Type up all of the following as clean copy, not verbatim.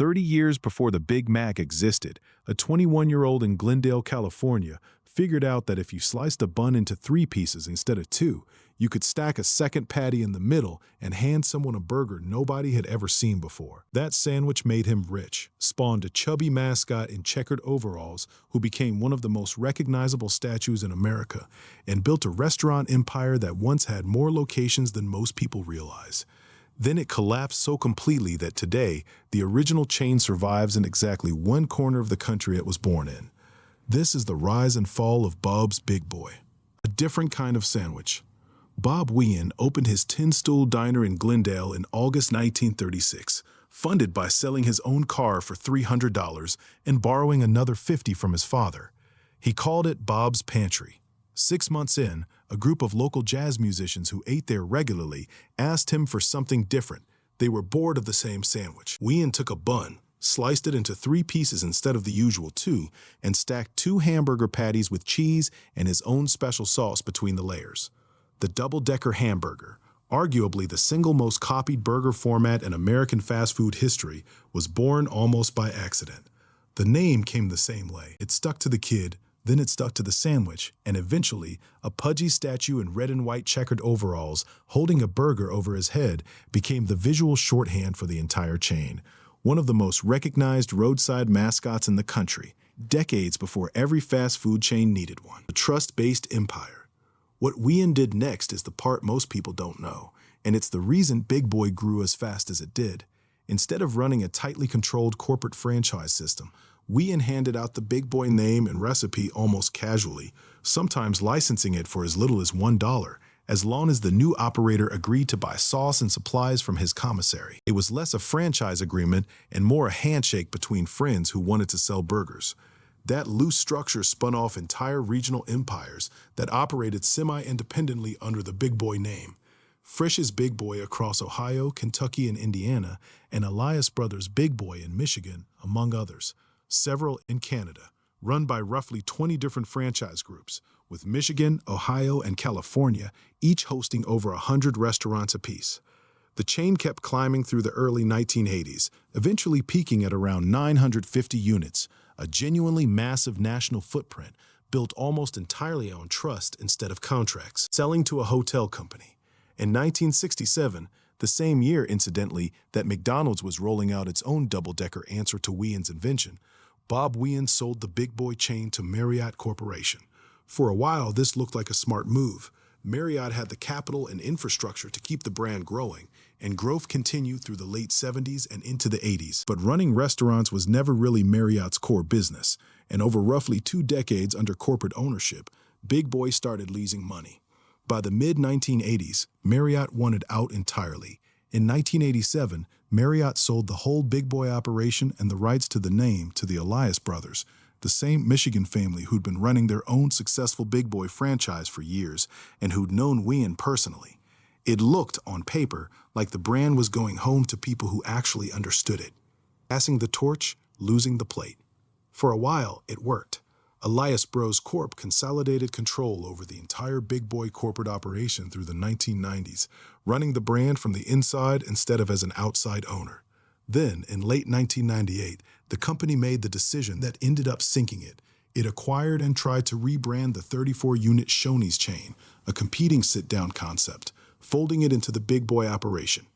30 years before the Big Mac existed, a 21-year-old in Glendale, California, figured out that if you sliced a bun into 3 pieces instead of 2, you could stack a second patty in the middle and hand someone a burger nobody had ever seen before. That sandwich made him rich, spawned a chubby mascot in checkered overalls who became one of the most recognizable statues in America, and built a restaurant empire that once had more locations than most people realize. Then it collapsed so completely that today, the original chain survives in exactly one corner of the country it was born in. This is the rise and fall of Bob's Big Boy, a different kind of sandwich. Bob Wian opened his 10-stool diner in Glendale in August 1936, funded by selling his own car for $300 and borrowing another $50 from his father. He called it Bob's Pantry. 6 months in, a group of local jazz musicians who ate there regularly asked him for something different. They were bored of the same sandwich. Wian took a bun, sliced it into 3 pieces instead of the usual 2, and stacked 2 hamburger patties with cheese and his own special sauce between the layers. The double-decker hamburger, arguably the single most copied burger format in American fast food history, was born almost by accident. The name came the same way. It stuck to the kid, then it stuck to the sandwich, and eventually, a pudgy statue in red and white checkered overalls holding a burger over his head became the visual shorthand for the entire chain. One of the most recognized roadside mascots in the country, decades before every fast food chain needed one. A trust-based empire. What Wian did next is the part most people don't know, and it's the reason Big Boy grew as fast as it did. Instead of running a tightly controlled corporate franchise system, Wian handed out the Big Boy name and recipe almost casually, sometimes licensing it for as little as $1, as long as the new operator agreed to buy sauce and supplies from his commissary. It was less a franchise agreement and more a handshake between friends who wanted to sell burgers. That loose structure spun off entire regional empires that operated semi-independently under the Big Boy name. Frisch's Big Boy across Ohio, Kentucky, and Indiana, and Elias Brothers' Big Boy in Michigan, among others. Several in Canada, run by roughly 20 different franchise groups, with Michigan, Ohio, and California each hosting over 100 restaurants apiece. The chain kept climbing through the early 1980s, eventually peaking at around 950 units, a genuinely massive national footprint built almost entirely on trust instead of contracts, selling to a hotel company. In 1967, the same year, incidentally, that McDonald's was rolling out its own double-decker answer to Wian's invention, Bob Wian sold the Big Boy chain to Marriott Corporation. For a while, this looked like a smart move. Marriott had the capital and infrastructure to keep the brand growing, and growth continued through the late 70s and into the 80s. But running restaurants was never really Marriott's core business, and over roughly 2 decades under corporate ownership, Big Boy started losing money. By the mid-1980s, Marriott wanted out entirely. In 1987, Marriott sold the whole Big Boy operation and the rights to the name to the Elias Brothers, the same Michigan family who'd been running their own successful Big Boy franchise for years and who'd known Wian personally. It looked, on paper, like the brand was going home to people who actually understood it. Passing the torch, losing the plate. For a while, it worked. Elias Bros Corp consolidated control over the entire Big Boy corporate operation through the 1990s, running the brand from the inside instead of as an outside owner. Then, in late 1998, the company made the decision that ended up sinking it. It acquired and tried to rebrand the 34-unit Shoney's chain, a competing sit-down concept, folding it into the Big Boy operation.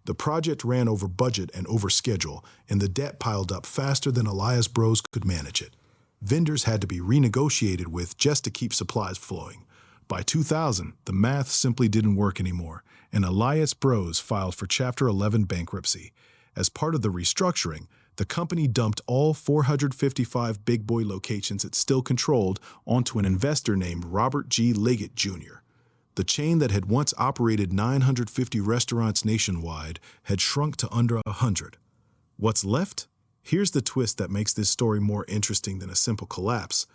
The project ran over budget and over schedule, and the debt piled up faster than Elias Bros could manage it. Vendors had to be renegotiated with just to keep supplies flowing. By 2000, the math simply didn't work anymore, and Elias Bros filed for Chapter 11 bankruptcy. As part of the restructuring, the company dumped all 455 Big Boy locations it still controlled onto an investor named Robert G. Liggett, Jr. The chain that had once operated 950 restaurants nationwide had shrunk to under 100. What's left? Here's the twist that makes this story more interesting than a simple collapse.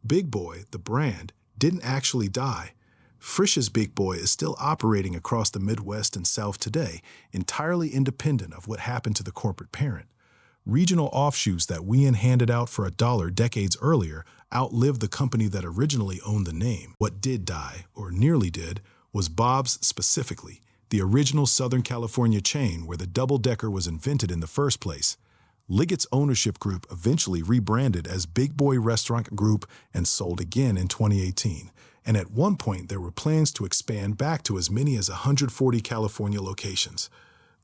Big Boy, the brand, didn't actually die. Frisch's Big Boy is still operating across the Midwest and South today, entirely independent of what happened to the corporate parent. Regional offshoots that Wian handed out for $1 decades earlier outlived the company that originally owned the name. What did die, or nearly did, was Bob's specifically, the original Southern California chain where the double-decker was invented in the first place. Liggett's ownership group eventually rebranded as Big Boy Restaurant Group and sold again in 2018. And at one point, there were plans to expand back to as many as 140 California locations.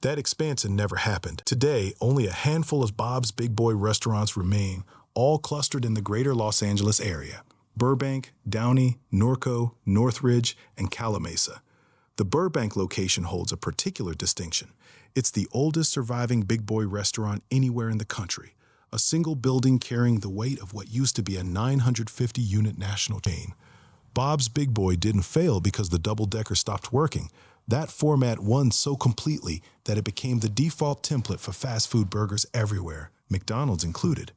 That expansion never happened. Today, only a handful of Bob's Big Boy restaurants remain, all clustered in the greater Los Angeles area: Burbank, Downey, Norco, Northridge, and Calamasa. The Burbank location holds a particular distinction. It's the oldest surviving Big Boy restaurant anywhere in the country, a single building carrying the weight of what used to be a 950-unit national chain. Bob's Big Boy didn't fail because the double-decker stopped working. That format won so completely that it became the default template for fast food burgers everywhere, McDonald's included.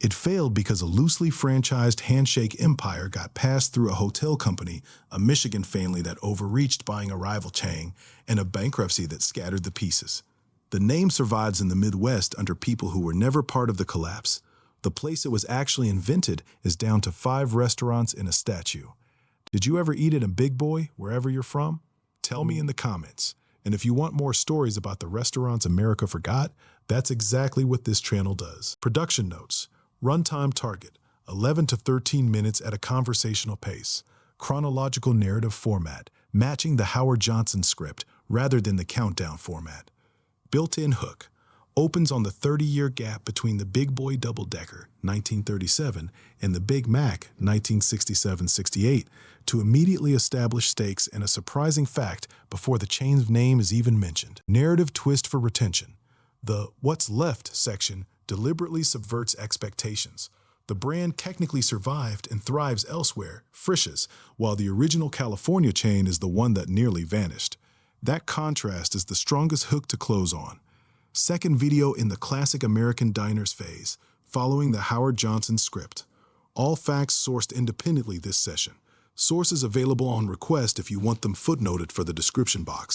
It failed because a loosely franchised handshake empire got passed through a hotel company, a Michigan family that overreached buying a rival chain, and a bankruptcy that scattered the pieces. The name survives in the Midwest under people who were never part of the collapse. The place it was actually invented is down to 5 restaurants and a statue. Did you ever eat at a Big Boy, wherever you're from? Tell me in the comments. And if you want more stories about the restaurants America forgot, that's exactly what this channel does. Production notes. Runtime target, 11 to 13 minutes at a conversational pace. Chronological narrative format, matching the Howard Johnson script rather than the countdown format. Built-in hook, opens on the 30-year gap between the Big Boy Double-Decker, 1937, and the Big Mac, 1967-68, to immediately establish stakes and a surprising fact before the chain's name is even mentioned. Narrative twist for retention. The "What's Left" section deliberately subverts expectations. The brand technically survived and thrives elsewhere, Frisch's, while the original California chain is the one that nearly vanished. That contrast is the strongest hook to close on. Second video in the classic American diners phase, following the Howard Johnson script. All facts sourced independently this session. Sources available on request if you want them footnoted for the description box.